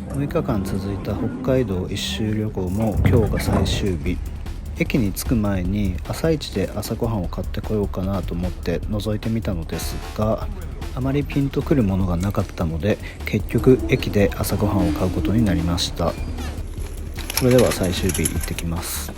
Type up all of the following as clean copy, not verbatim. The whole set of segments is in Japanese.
6日間続いた北海道一周旅行も今日が最終日。駅に着く前に朝一で朝ごはんを買ってこようかなと思って覗いてみたのですが、あまりピンとくるものがなかったので結局駅で朝ごはんを買うことになりました。それでは最終日行ってきます。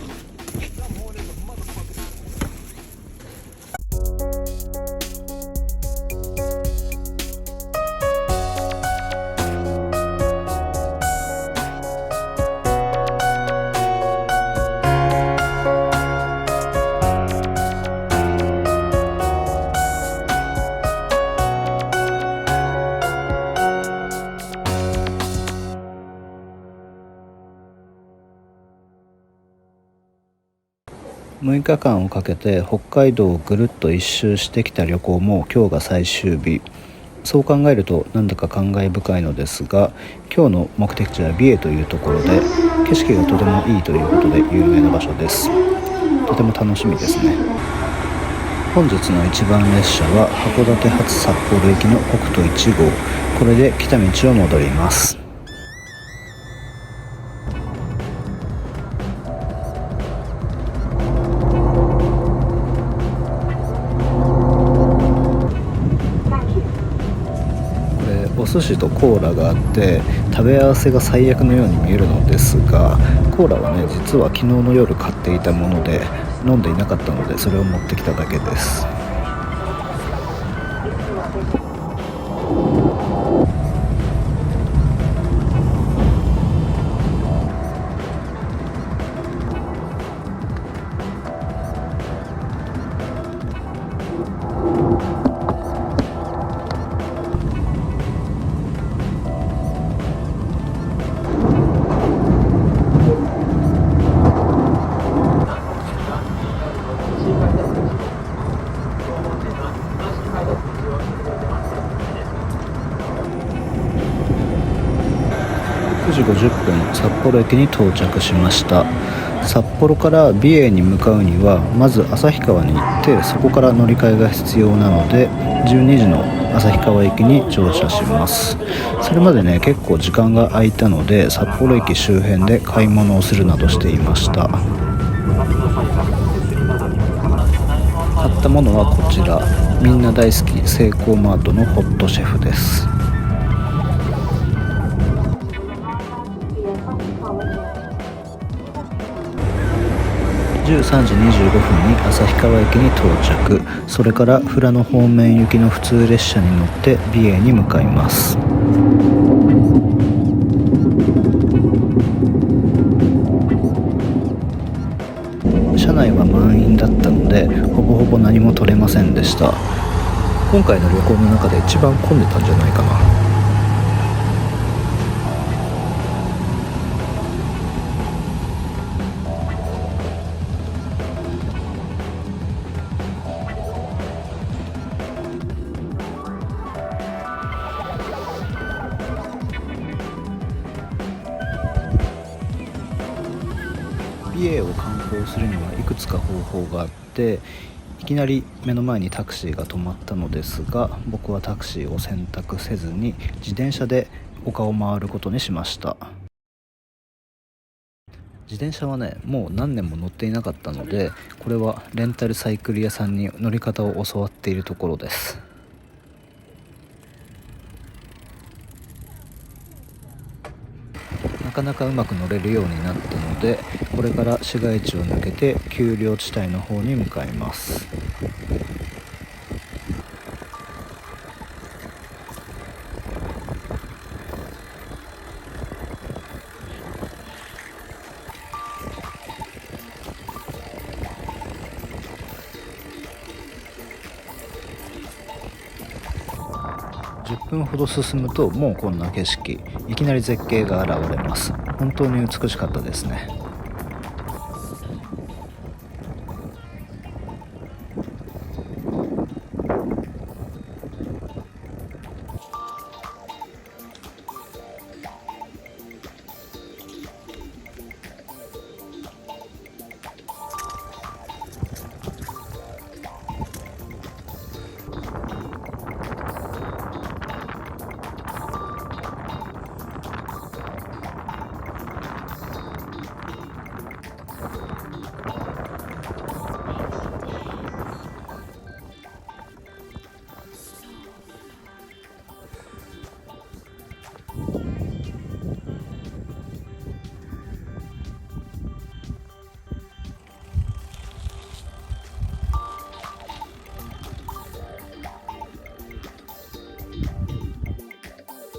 6日間をかけて北海道をぐるっと一周してきた旅行も今日が最終日。そう考えるとなんだか感慨深いのですが、今日の目的地は美瑛というところで、景色がとてもいいということで有名な場所です。とても楽しみですね。本日の一番列車は函館発札幌行きの北斗1号。これで来た道を戻ります。お寿司とコーラがあって食べ合わせが最悪のように見えるのですが、コーラはね実は昨日の夜買っていたもので飲んでいなかったので、それを持ってきただけです。9時50分、札幌駅に到着しました。札幌から美瑛に向かうにはまず旭川に行って、そこから乗り換えが必要なので12時の旭川駅に乗車します。それまでね結構時間が空いたので札幌駅周辺で買い物をするなどしていました。買ったものはこちら、みんな大好きセイコーマートのホットシェフです。13時25分に旭川駅に到着。それから富良野方面行きの普通列車に乗って美瑛に向かいます。車内は満員だったのでほぼほぼ何も取れませんでした。今回の旅行の中で一番混んでたんじゃないかな。美瑛を観光するにはいくつか方法があって、いきなり目の前にタクシーが止まったのですが、僕はタクシーを選択せずに自転車で丘を回ることにしました。自転車はねもう何年も乗っていなかったので、これはレンタルサイクル屋さんに乗り方を教わっているところです。なかなかうまく乗れるようになったので、これから市街地を抜けて丘陵地帯の方に向かいます。10分ほど進むともうこんな景色、いきなり絶景が現れます。本当に美しかったですね。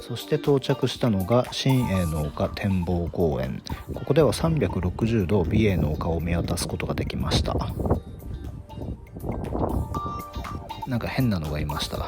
そして到着したのが新栄の丘展望公園。ここでは360度美瑛の丘を見渡すことができました。なんか変なのがいました。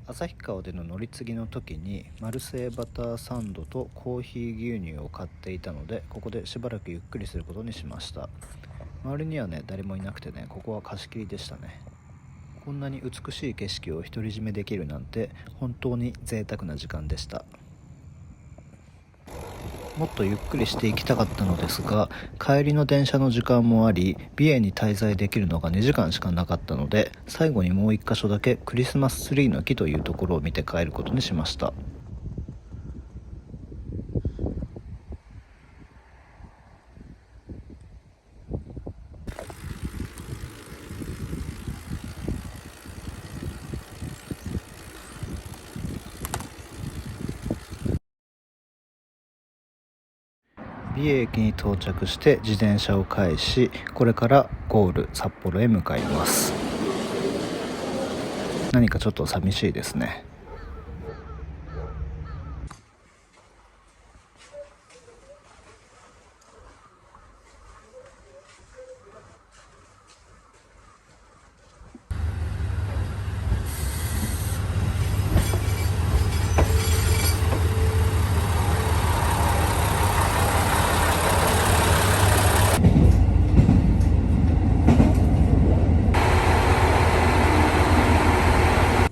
旭川での乗り継ぎの時にマルセイバターサンドとコーヒー牛乳を買っていたので、ここでしばらくゆっくりすることにしました。周りにはね誰もいなくてね、ここは貸し切りでしたね。こんなに美しい景色を独り占めできるなんて本当に贅沢な時間でした。もっとゆっくりしていきたかったのですが、帰りの電車の時間もあり、美瑛に滞在できるのが2時間しかなかったので、最後にもう1箇所だけクリスマスツリーの木というところを見て帰ることにしました。美瑛駅に到着して自転車を返し、これからゴール札幌へ向かいます。何かちょっと寂しいですね。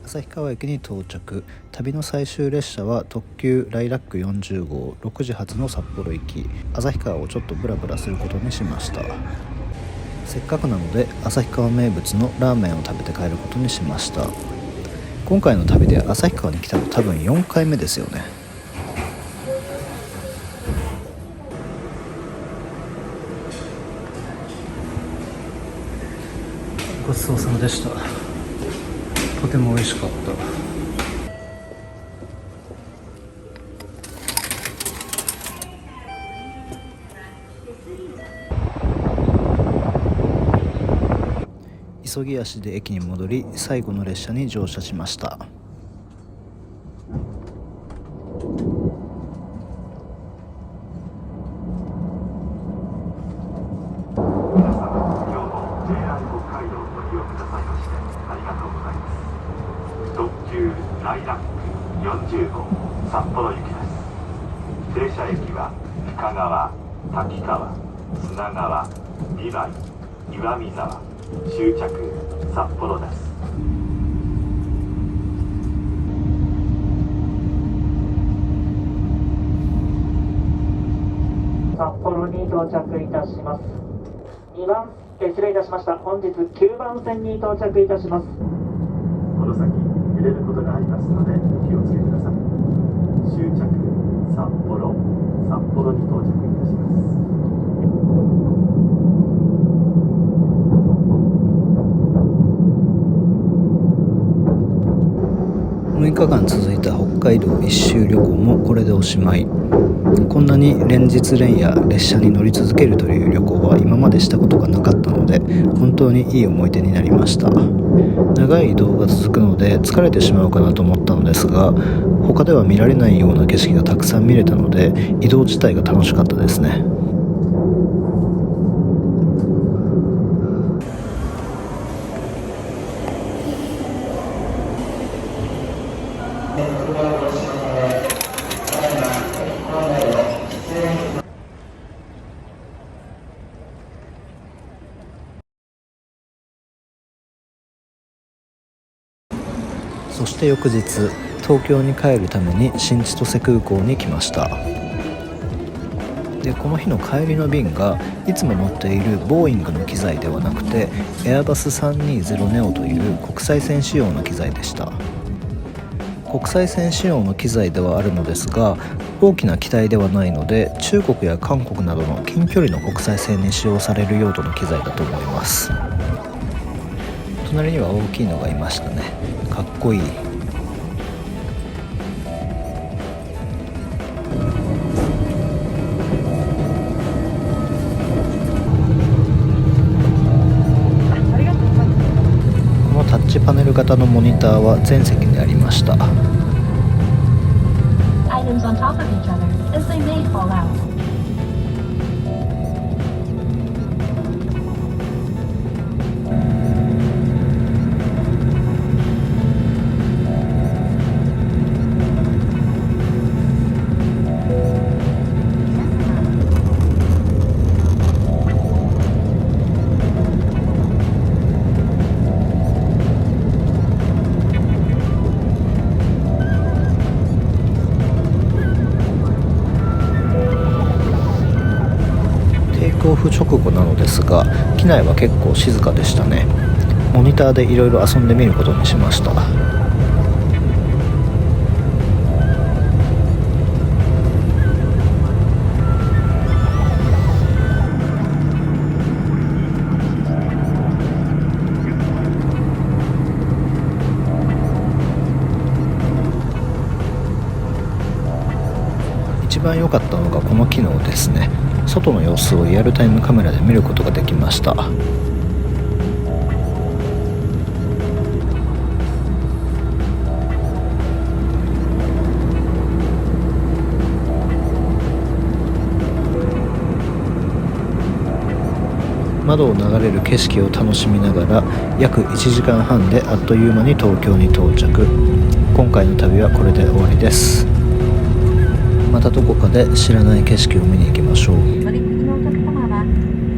旭川駅に到着。旅の最終列車は特急ライラック40号6時発の札幌行き。旭川をちょっとブラブラすることにしました。せっかくなので旭川名物のラーメンを食べて帰ることにしました。今回の旅で旭川に来たの多分4回目ですよね。ごちそうさまでした。とても美味しかった。急ぎ足で駅に戻り、最後の列車に乗車しました。特急ライラック40号札幌行きです。停車駅は深川、滝川、砂川、美唄、岩見沢、終着札幌です。札幌に到着いたします。失礼いたしました。本日9番線に到着いたします。この先揺れることがありますのでお気をつけください。終着札幌に到着いたします。6日間続いた北海道一周旅行もこれでおしまい。こんなに連日連夜列車に乗り続けるという旅行は今までしたことがなかったので、本当にいい思い出になりました。長い移動が続くので疲れてしまうかなと思ったのですが、他では見られないような景色がたくさん見れたので、移動自体が楽しかったですね。そして翌日、東京に帰るために新千歳空港に来ました。でこの日の帰りの便がいつも乗っているボーイングの機材ではなくて、エアバス320ネオという国際線仕様の機材でした。国際線仕様の機材ではあるのですが、大きな機体ではないので中国や韓国などの近距離の国際線に使用される用途の機材だと思います。隣には大きいのがいましたね。かっこいい。このタッチパネル型のモニターは全席にありました。Items on top of each other as they may fall out. テイクオフ直後なのですが、機内は結構静かでしたね。モニターでいろいろ遊んでみることにしました。一番良かったのがこの機能ですね。外の様子をリアルタイムカメラで見ることができました。窓を流れる景色を楽しみながら約1時間半であっという間に東京に到着。今回の旅はこれで終わりです。またどこかで知らない景色を見に行きましょう。乗り継ぎのお客様は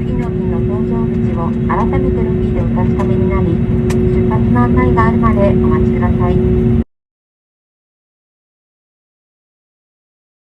次の便の搭乗口を改めてロビーでお確かめになり、出発の案内があるまでお待ちください。